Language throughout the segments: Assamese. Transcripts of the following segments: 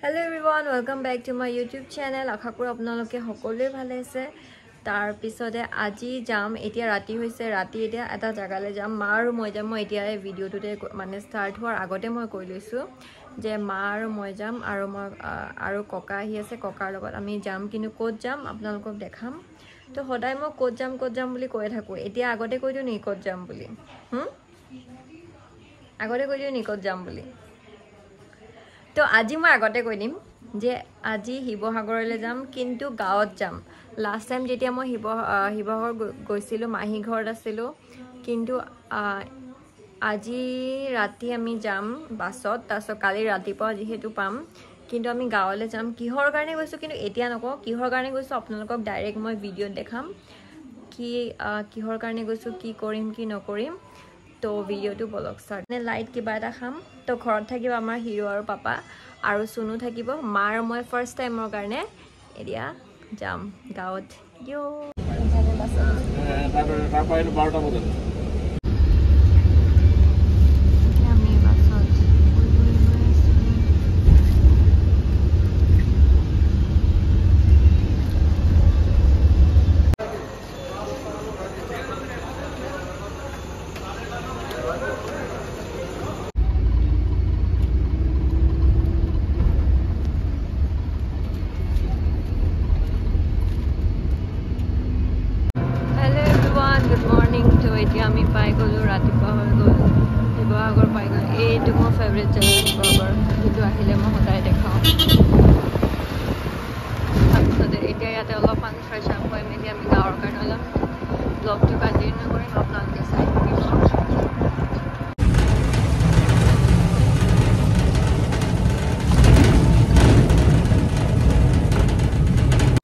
Hello everyone, welcome back to my YouTube channel. আশা কৰো আপোনালোকে সকলোৱে ভালে আছে। তাৰ পিছতে আজি যাম এতিয়া ৰাতি হৈছে ৰাতি এতিয়া এটা জাগালৈ যাম মা আৰু মই যাম মই এতিয়া এই ভিডিওটোতে মানে ষ্টাৰ্ট হোৱাৰ আগতে মই কৈ লৈছো যে মা আৰু মই যাম আৰু মই আৰু ককা আহি আছে ককাৰ লগত আমি যাম কিন্তু ক'ত যাম আপোনালোকক দেখাম তো সদায় মই ক'ত যাম বুলি কৈ থাকো এতিয়া আগতে কৈ দিও নি ক'ত যাম বুলি আগতে কৈ দিও নি ক'ত যাম বুলি তো আজি মই আগতে কৈ দিম যে আজি হিবহাগৰলৈ যাম কিন্তু গাঁৱত যাম লাষ্ট টাইম যেতিয়া মই হিবহাগৰ গৈছিলো মাহী ঘৰত আছিলো কিন্তু আজি ৰাতি আমি যাম বাছত তাছত কালি ৰাতিপুৱা যেহেতু পাম কিন্তু আমি গাঁৱলৈ যাম কিহৰ কাৰণে গৈছো কিন্তু এতিয়া নকওঁ কিহৰ কাৰণে গৈছো আপোনালোকক ডাইৰেক্ট মই ভিডিঅ'ত দেখাম কি কিহৰ কাৰণে গৈছো কি কৰিম কি নকৰিম তো ভিডিওটো বলক স্টাৰ্ট নে লাইট কিবা এটা খাম তো ঘৰত থাকিব আমাৰ হিৰো আৰু পাপা আৰু সুনু থাকিব মা আৰু মই ফাৰ্স্ট টাইমৰ কাৰণে এৰিয়া যাম গাঁৱত ইয়ো Good morning to এতিয়া আমি পাই গলো ৰাতিপুৱা হৈ গল হিবহাগৰ পাই গল এইটো মোৰ ফেভাৰিট জেগা হিবহাগৰ কিন্তু আহিলে মই সদায় দেখাওঁ তাৰপিছতে এতিয়া ইয়াতে অলপমান ফ্ৰেছ আপ হৈ মেলি আমি গাঁৱৰ কাৰণে অলপ ব্লগটো কণ্টিনিউ কৰিম আপোনালোকে চাই থাকিব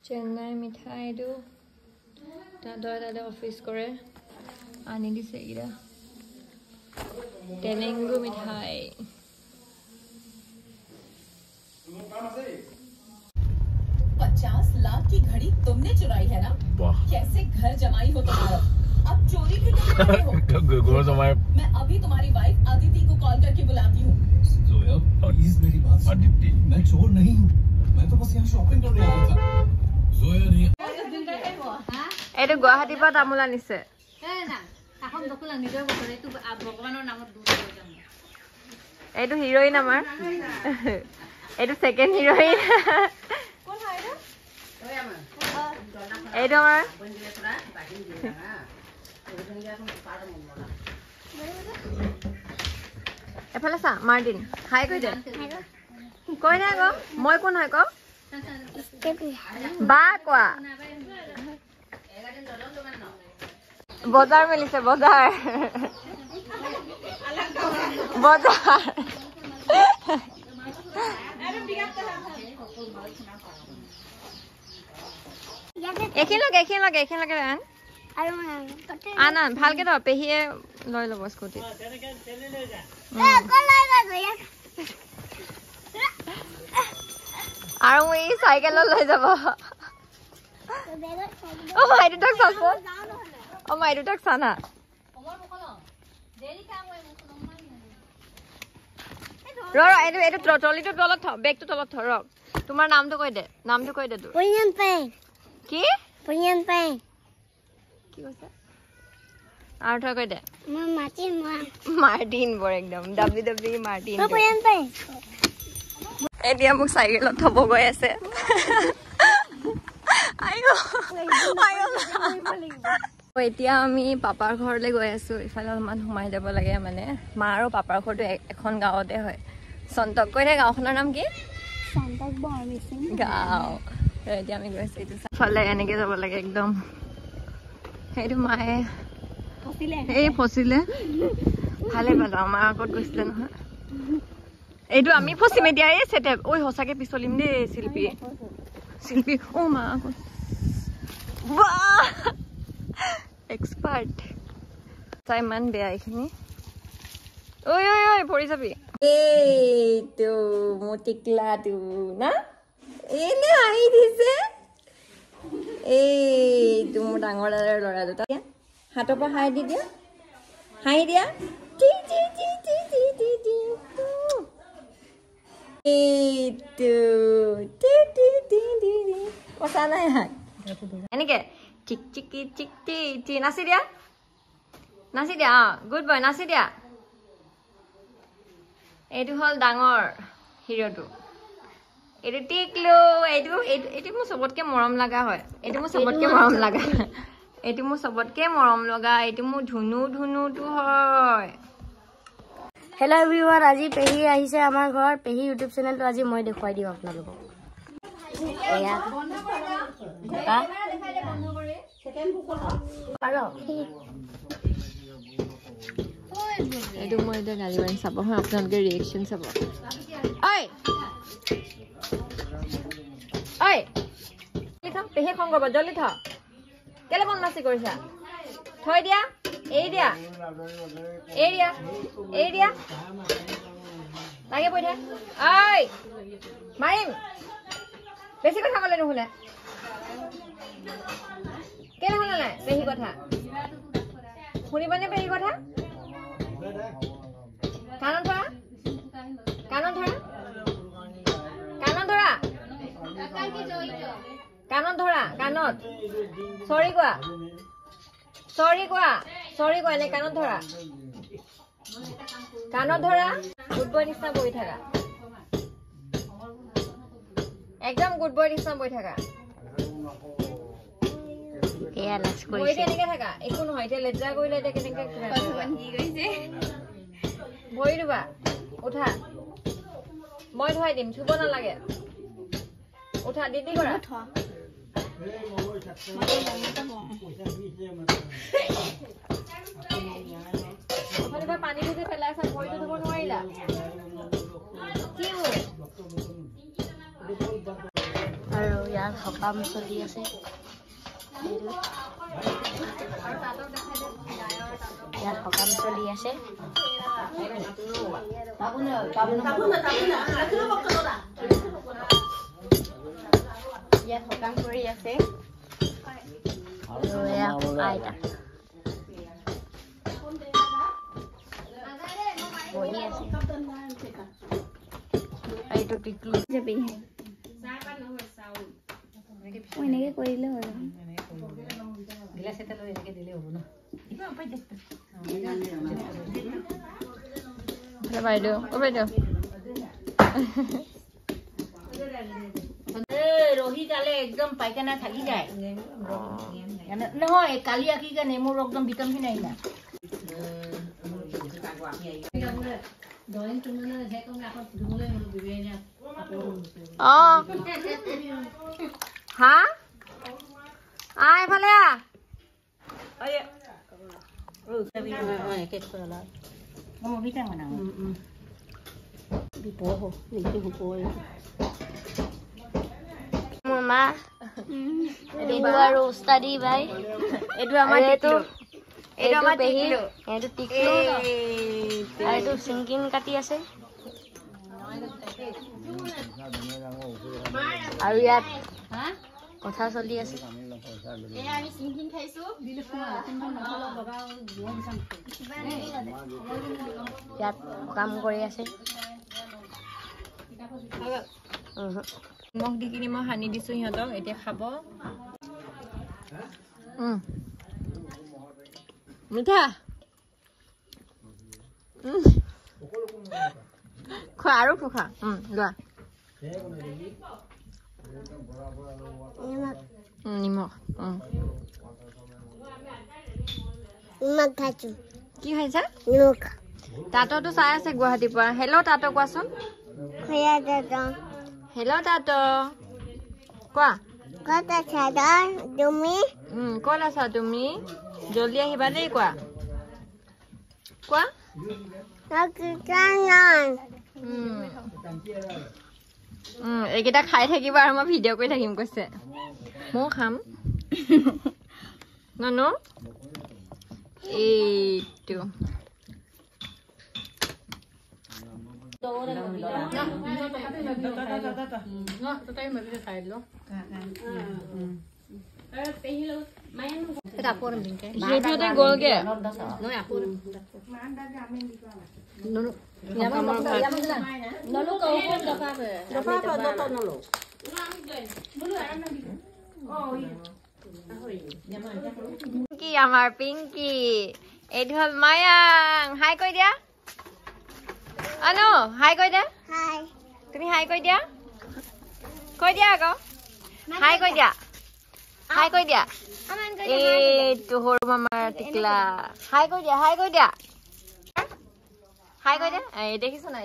চেন্নাই মিঠাইটো দাদা অফিস করে আনি দিছে ইরা টেলেঙ্গু মিঠাই 50 लाख की घड़ी तुमने चुराई है ना कैसे घर जमाई हो तुम्हारा अब चोरी भी कर रहे हो मैं अभी तुम्हारी वाइफ अदिति को कॉल करके बुलाती हूँ जोया प्लीज मेरी बात अदिति मैं चोर नहीं हूँ मैं तो बस यहाँ शॉपिंग करने आया था जोया नहीं এইটো গুৱাহাটীৰ পৰা তামোল আনিছে এইটো হিৰোইন আমাৰ এইটো সেকেন্ড হিৰোইন এইটো আমাৰ এফালে চা মাৰ্টিন হাই কৈ দে কৈ নাই ক মই কোন হয় ক বা কোৱা বজাৰ মেলিছে বজাৰ বজাৰ এখিন লগে আনা ভালকে ধৰ পেহীয়ে লৈ ল'ব স্কুটি আৰু এই চাইকেলত লৈ যাব অ মাইটো তাক চাচোন অ মাইটো তাক চানা এইটো ট্ৰলিটো তলত থ বেগটো তলত থ ৰক তোমাৰ নামটো কৈ দে তোৰ কি কি কৈছে আৰু থ কৈ দে মাৰ্টিন বৰ একদম ডাব্লিউ মাৰ্টিন এতিয়া মোক চাইকেলত থব গৈ আছে এতিয়া আমি পাপাৰ ঘৰলৈ গৈ আছো ইফালে অলপমান সোমাই যাব লাগে মানে মা আৰু পাপাৰ ঘৰটো এখন গাঁৱতে হয় সন্তক কৈ দে গাঁওখনৰ নাম কি গাঁও এতিয়া আমি গৈ আছো ইফালে এনেকে যাব লাগে একদম সেইটো মায়ে এই ফচিলে ভালে পালো আমাৰ আগত গৈছিলে নহয় এইটো আমি ফচিম এতিয়া এই চেটে ঐ সঁচাকে পিছলিম দেই শিল্পী ও মা এক্সপাৰ্ট তাই ইমান বেয়া এইখিনি ঐ পৰি যাবি এইটো মটিকলাটো না এনে আহি দিছে এইটো মোৰ ডাঙৰ দাদাৰ ল'ৰা দুটা হাতৰ পৰা হাঁহি দিয়া itu Pasana ya ini kayak cik cik cik cik nasi dia good boy nasi dia itu hal dangor hero tu itu tiklu itu mu sobotke morom laga hoy itu mu sobotke morom laga itu mu sobotke morom laga itu mu dhunu tu hoy Hello everyone, আজি পেহি আহিছে আমাৰ ঘৰ পেহি YouTube চেনেলটো আজি মই দেখুৱাই দিম আপোনালোকক এয়া কা পাৰো এইটো মই এটা গালিবান চাব হয় আপোনালোকে ৰিএকচন চাব ঐ লিখা পেহি খং কৰিব জলদি থ কেলে বদমাছি কৰিছা থৈ দিয়া এই দিয়া লাগে পই দে ঐ মাৰিম বেছি কথা ক'লে নুশুনে কেলে শুনা নাই পেহি কথা শুনিবনে পেহি কথা কাণত ধৰা কাণত সৰি কোৱা এনে কাণত ধৰা গুড বয় নিচিনা বহি থাকা একদম গুড বয় নিচিনা বহি থাকা এয়া লাজ কৰিছে এনেকে থাকা একো নহয় এতিয়া লেজা কৰিলে এতিয়া কেনেকে ভৰি দিবা উঠা মই ধুৱাই দিম চুব নালাগে উঠা দিদি কৰা পানী ধুতে পেলাইছা ভৰিটো ধুব নোৱাৰিলা আৰু ইয়াৰ সকাম চলি আছে ইয়াৰ সকাম চলি আছে ইয়াত সকাম কৰি আছে আৰু এয়া আইতা বহি আছে এইটো টিকলু যাবি এনেকে কৰিলে হ'ল গিলাস এটা লৈ এনেকে দিলে হ'ব ন বাইদেউ ৰহি কালে একদম পায়খানা থাকি যায় নহয় কালি আকি কাৰণে মোৰ একদম ভিটামিন নাই না হা এফালে মোৰ মা এইটো আৰু উস্তাদি বাই এইটো আমাৰ পেহী এইটো টিকলু আৰু এইটো চিংকিন কাটি আছে আৰু ইয়াত কথা চলি আছে ইয়াত কাম কৰি আছে নিমখ দি কিনি মই সানি দিছো সিহঁতক এতিয়া খাব মিঠা খোৱা আৰু খোৱা লোৱা নিমখ খাইছো কি খাইছা নিমখ তাততো চাই আছে গুৱাহাটীৰ পৰা হেল্ল' তাত কোৱাচোন হেল্ল' তাত কোৱা ক'ত আছা তুমি ক'ত আছা তুমি জলদি আহিবা দেই কোৱা এইকেইটা খাই থাকিবা আৰু মই ভিডিঅ' কৰি থাকিম কৈছে ময়ো খাম ননো এইটো গ'লগে পিংকি আমাৰ পিংকি এইটো হ'ল মায়াং হাই কৈ দিয়া আনো হাই কৈ দিয়া তুমি হাই কৈ দিয়া আকৌ হাই কৈ দিয়া এইটো সৰু মামাৰ টিকলা হাই কৈ দিয়া এই দেখিছো নাই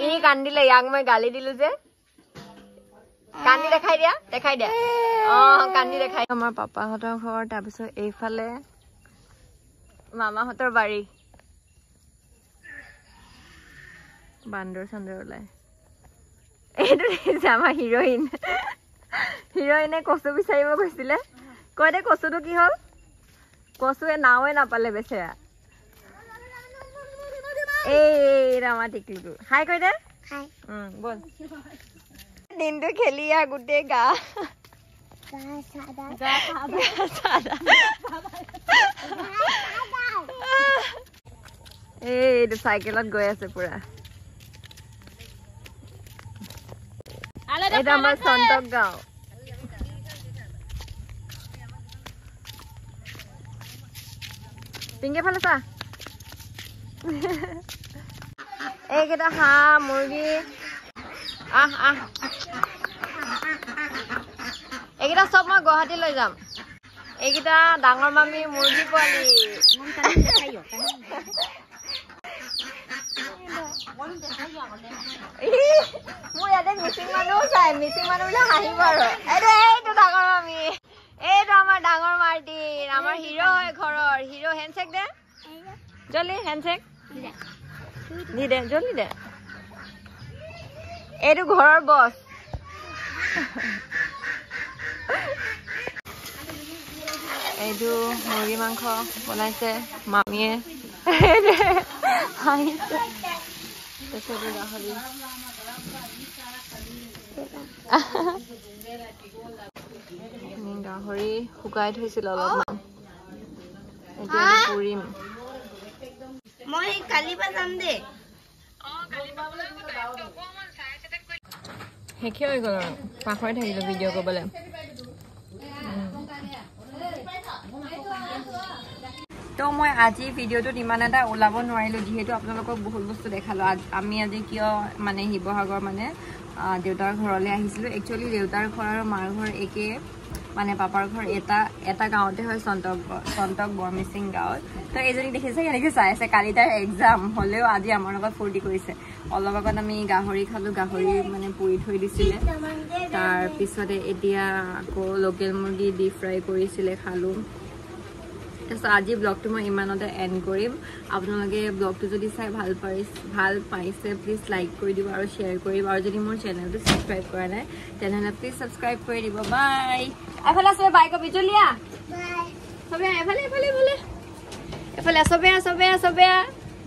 এই কান্দিলে ইয়াক মই গালি দিলো যে কান্দি দেখাই দিয়া কান্দি দেখাই আমাৰ পাপাহঁতৰ ঘৰ তাৰপিছত এইফালে মামাহঁতৰ বাৰী বান্দৰ চান্দৰ ওলাই এইটো দেখিছে আমাৰ হিৰইনে কচু বিচাৰিব গৈছিলে কৈ দে কচুটো কি হ'ল কচুৱে নাওৱে নাপালে বেচেৰা এই আমাৰ টিকলিটো হাই কৈ দে বল দিনটো খেলি গোটেই গা এইটো চাইকেলত গৈ আছে পুৰা এইটো আমাৰ চন্তক গাঁও পিংকে ফালে চা এইকেইটা হাঁহ মুৰ্গী এইকেইটা চব মই গুৱাহাটী লৈ যাম এইকেইটা ডাঙৰ মামী মুৰ্গী পোৱালি মোৰ ইয়াতে মিচিং মানুহ চাই মিচিং মানুহবিলাক হাঁহিব আৰু এইটো ডাঙৰ মামী এইটো আমাৰ ডাঙৰ মাৰ্টিন আমাৰ হিৰো হয় ঘৰৰ হিৰো হেণ্ডশেক দে জলদি হেণ্ডশেক দি দে জলদি দে এইটো ঘৰৰ বছ এইটো মুৰ্গী মাংস বনাইছে মামীয়ে হাঁহিছে গাহৰি শুকাই থৈছিল অলপমান এতিয়া পুৰিম মই কালি পৰা যাম দে শেষে হৈ গ'ল আৰু পাহৰি থাকিলো ভিডিঅ' কৰিবলৈ তো মই আজি ভিডিঅ'টোত ইমান এটা ওলাব নোৱাৰিলোঁ যিহেতু আপোনালোকক বহুত বস্তু দেখালোঁ আমি আজি কিয় মানে শিৱসাগৰ মানে দেউতাৰ ঘৰলৈ আহিছিলোঁ একচুৱেলি দেউতাৰ ঘৰ আৰু মাৰ ঘৰ একে মানে পাপাৰ ঘৰ এটা গাঁৱতে হয় চন্তক বৰমিচিং গাঁৱত তো এইজনী দেখিছে কেনেকৈ চাই আছে কালি তাৰ এক্সাম হ'লেও আজি আমাৰ লগত ফূৰ্তি কৰিছে অলপ আগত আমি গাহৰি খালোঁ গাহৰি মানে পুৰি থৈ দিছিলে তাৰপিছতে এতিয়া আকৌ লোকেল মুৰ্গী ডিপ ফ্ৰাই কৰিছিলে খালোঁ তাৰপিছত আজি ব্লগটো মই ইমানতে এণ্ড কৰিম আপোনালোকে ব্লগটো যদি চাই ভাল পাইছে প্লিজ লাইক কৰি দিব আৰু শ্বেয়াৰ কৰিব আৰু যদি মোৰ চেনেলটো ছাবস্ক্ৰাইব কৰা নাই তেনেহ'লে প্লিজ ছাবস্ক্ৰাইব কৰি দিব বাই এফালে চবে বাই কবি জলিয়া চবে এফালে চবে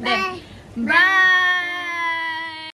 দে বাই